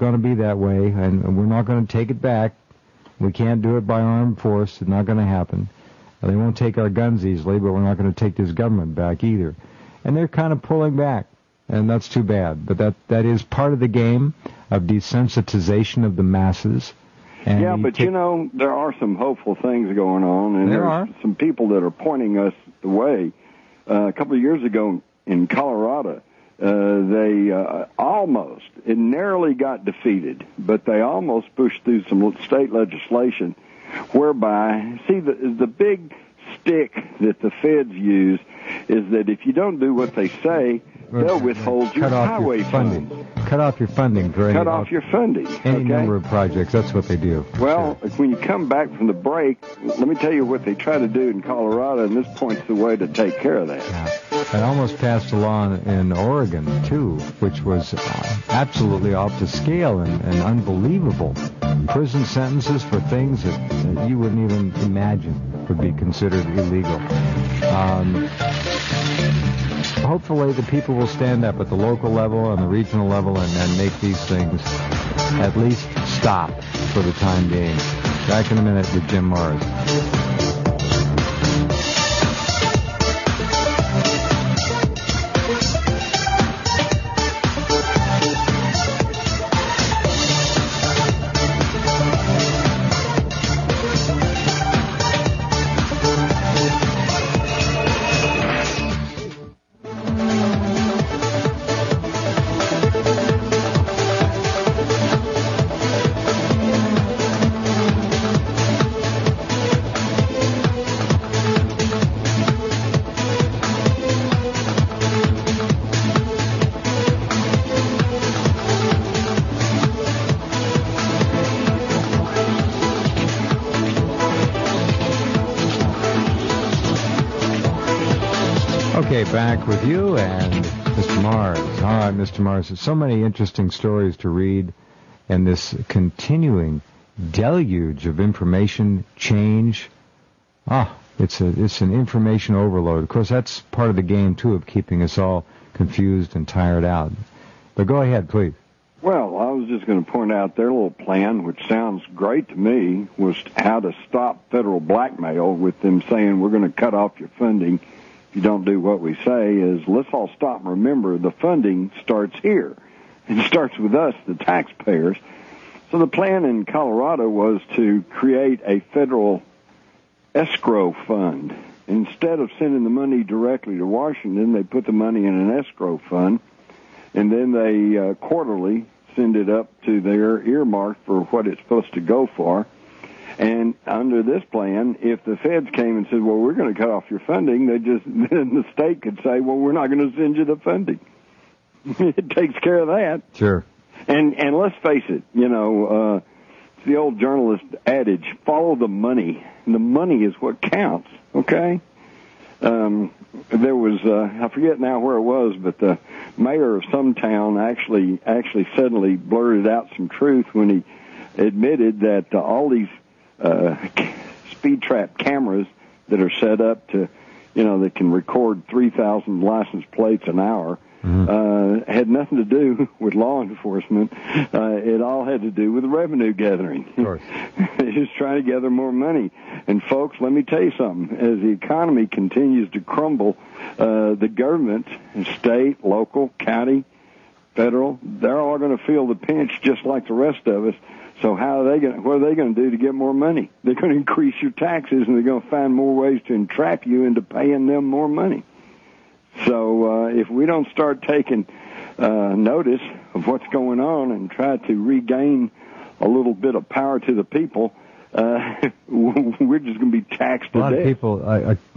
going to be that way, and we're not going to take it back. We can't do it by armed force. It's not going to happen. They won't take our guns easily, but we're not going to take this government back either. And they're kind of pulling back, and that's too bad. But that is part of the game of desensitization of the masses. And yeah, but there are some hopeful things going on, and there's some people that are pointing us the way. A couple of years ago in Colorado, they it narrowly got defeated, but they almost pushed through some state legislation whereby, see, the big stick that the feds use is that if you don't do what they say, they'll withhold your highway funding. Cut off your funding for any number of projects. That's what they do. Well, when you come back from the break, let me tell you what they try to do in Colorado, and this points the way to take care of that. Yeah. They almost passed a law in Oregon, too, which was absolutely off the scale and unbelievable. Prison sentences for things that you wouldn't even imagine would be considered illegal. Hopefully the people will stand up at the local level and the regional level and make these things at least stop for the time being. Back in a minute with Jim Morris. Back with you and Mr. Mars. All right, Mr. Mars, there's so many interesting stories to read, and this continuing deluge of information change. It's an information overload. Of course, that's part of the game, too, of keeping us all confused and tired out. But go ahead, please. Well, I was just going to point out their little plan, which sounds great to me, was how to stop federal blackmail with them saying we're going to cut off your funding. You don't do what we say, is let's all stop and remember the funding starts here. It starts with us, the taxpayers. So the plan in Colorado was to create a federal escrow fund. Instead of sending the money directly to Washington, they put the money in an escrow fund, and then they quarterly send it up to their earmark for what it's supposed to go for. And under this plan, if the feds came and said, well, we're going to cut off your funding, then the state could say, well, we're not going to send you the funding. It takes care of that. Sure. And let's face it, it's the old journalist adage, follow the money. And the money is what counts, okay? There was, I forget now where it was, but the mayor of some town actually suddenly blurted out some truth when he admitted that all these speed trap cameras that are set up to, that can record 3,000 license plates an hour, had nothing to do with law enforcement. It all had to do with revenue gathering. Of course. They're just trying to gather more money. And folks, let me tell you something. As the economy continues to crumble, the government, state, local, county, federal, they're all going to feel the pinch just like the rest of us. So what are they going to do to get more money? They're going to increase your taxes, and they're going to find more ways to entrap you into paying them more money. So if we don't start taking notice of what's going on and try to regain a little bit of power to the people, we're just going to be taxed to death. A lot of people,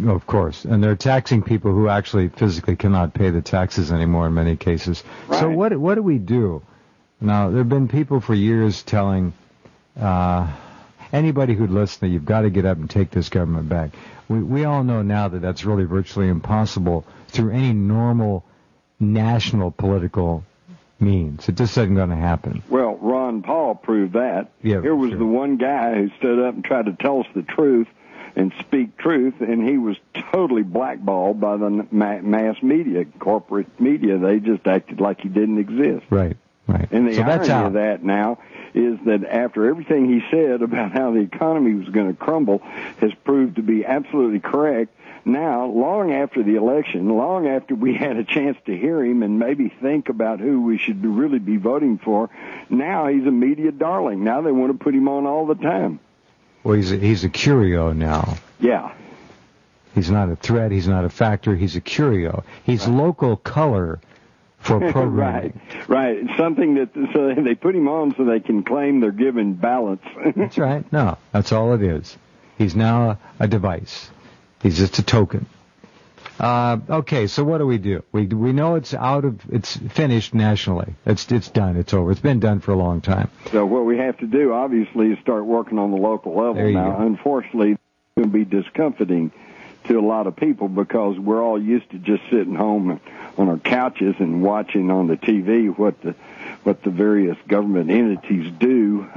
of course, and they're taxing people who actually physically cannot pay the taxes anymore in many cases. Right. So what do we do? Now, there have been people for years telling anybody who'd listen that you've got to get up and take this government back. We all know now that that's really virtually impossible through any normal national political means. It just isn't going to happen. Well, Ron Paul proved that. Yeah, Here was sure. the one guy who stood up and tried to tell us the truth and speak truth, and he was totally blackballed by the mass media, corporate media. They just acted like he didn't exist. Right. Right. And the So that's irony out. of that now is that after everything he said about how the economy was going to crumble has proved to be absolutely correct, now, long after the election, long after we had a chance to hear him and maybe think about who we should really be voting for, now he's a media darling. Now they want to put him on all the time. Well, he's a curio now. Yeah. He's not a threat. He's not a factor. He's a curio. He's local color for programming. Right. Something that so they put him on so they can claim they're giving balance. That's right. No, that's all it is. He's now a device. He's just a token. Okay, so what do? We know it's finished nationally. It's done. It's over. It's been done for a long time. So what we have to do, obviously, is start working on the local level. There you now, go. Unfortunately, it's going to be discomforting to a lot of people because we're all used to just sitting home on our couches and watching on the TV what the various government entities do.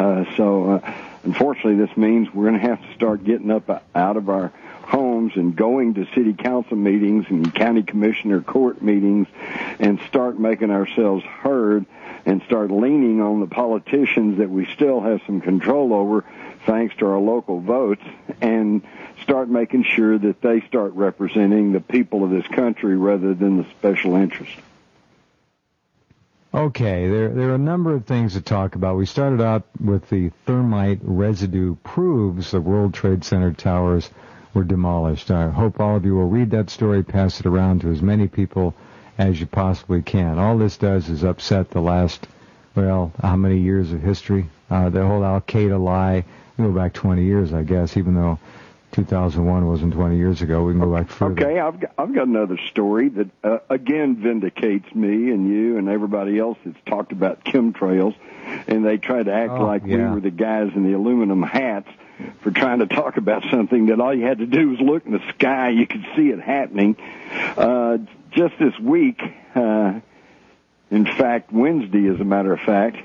Unfortunately, this means we're going to have to start getting up out of our homes and going to city council meetings and county commissioner court meetings and start making ourselves heard and start leaning on the politicians that we still have some control over thanks to our local votes and start making sure that they start representing the people of this country rather than the special interest. Okay, there are a number of things to talk about. We started out with the thermite residue proves the World Trade Center towers were demolished. I hope all of you will read that story, pass it around to as many people as you possibly can. All this does is upset the last, how many years of history? The whole Al-Qaeda lie. We go back 20 years, I guess, even though 2001 wasn't 20 years ago. We can go back further. Okay, I've got another story that, again, vindicates me and you and everybody else that's talked about chemtrails, and they try to act like we were the guys in the aluminum hats for trying to talk about something that all you had to do was look in the sky. You could see it happening. Just this week, in fact, Wednesday, as a matter of fact,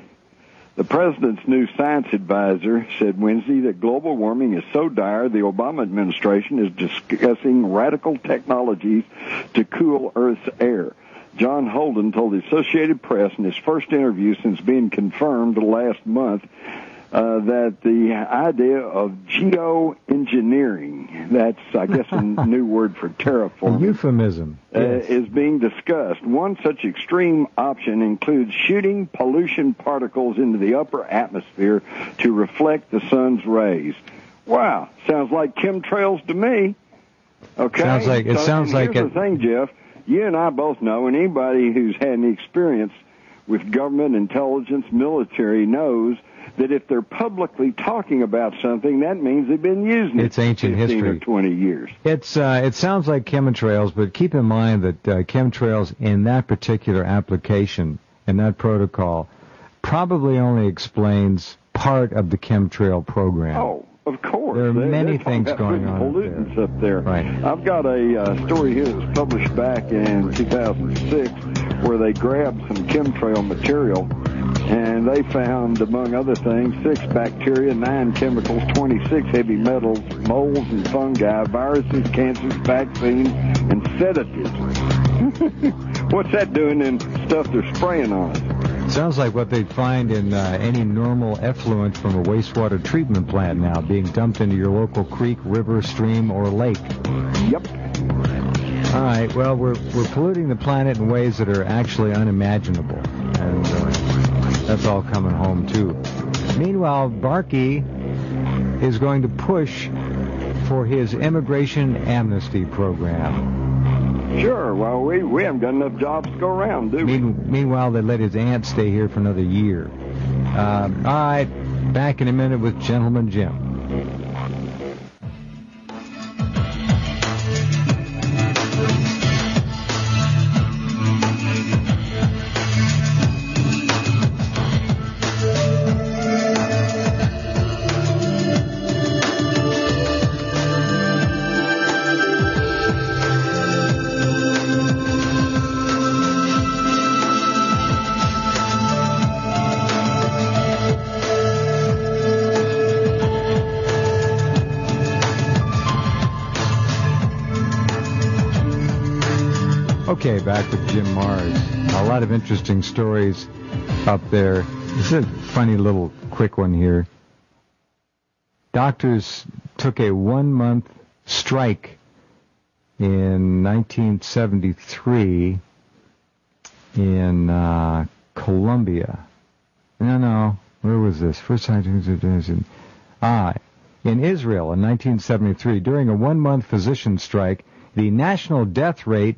the president's new science advisor said Wednesday that global warming is so dire the Obama administration is discussing radical technologies to cool Earth's air. John Holden told the Associated Press in his first interview since being confirmed last month that the idea of geoengineering, that's, I guess, a new word for terraforming. Euphemism. Yes. Is being discussed. One such extreme option includes shooting pollution particles into the upper atmosphere to reflect the sun's rays. Wow, sounds like chemtrails to me. Okay? Sounds like here's the thing, Jeff. You and I both know, and anybody who's had any experience with government, intelligence, military knows that if they're publicly talking about something, that means they've been using it it's ancient 15 history. or 20 years. It sounds like chemtrails, but keep in mind that chemtrails in that particular application, in that protocol, probably only explains part of the chemtrail program. Oh, of course. There are many things going on pollutants up there. Right. I've got a story here that was published back in 2006 where they grabbed some chemtrail material and they found, among other things, 6 bacteria, 9 chemicals, 26 heavy metals, molds and fungi, viruses, cancers, vaccines, and sedatives. What's that doing in stuff they're spraying on us? Sounds like what they'd find in any normal effluent from a wastewater treatment plant now, being dumped into your local creek, river, stream, or lake. Yep. All right, well, we're polluting the planet in ways that are actually unimaginable, and that's all coming home, too. Meanwhile, Barkey is going to push for his immigration amnesty program. Sure. Well, we haven't got enough jobs to go around, do we? Meanwhile, they let his aunt stay here for another year. All right, back in a minute with Gentleman Jim. Okay, back with Jim Mars. A lot of interesting stories up there. This is a funny little quick one here. Doctors took a 1-month strike in 1973 in Colombia. No, where was this? First time in Israel in 1973. During a 1-month physician strike, the national death rate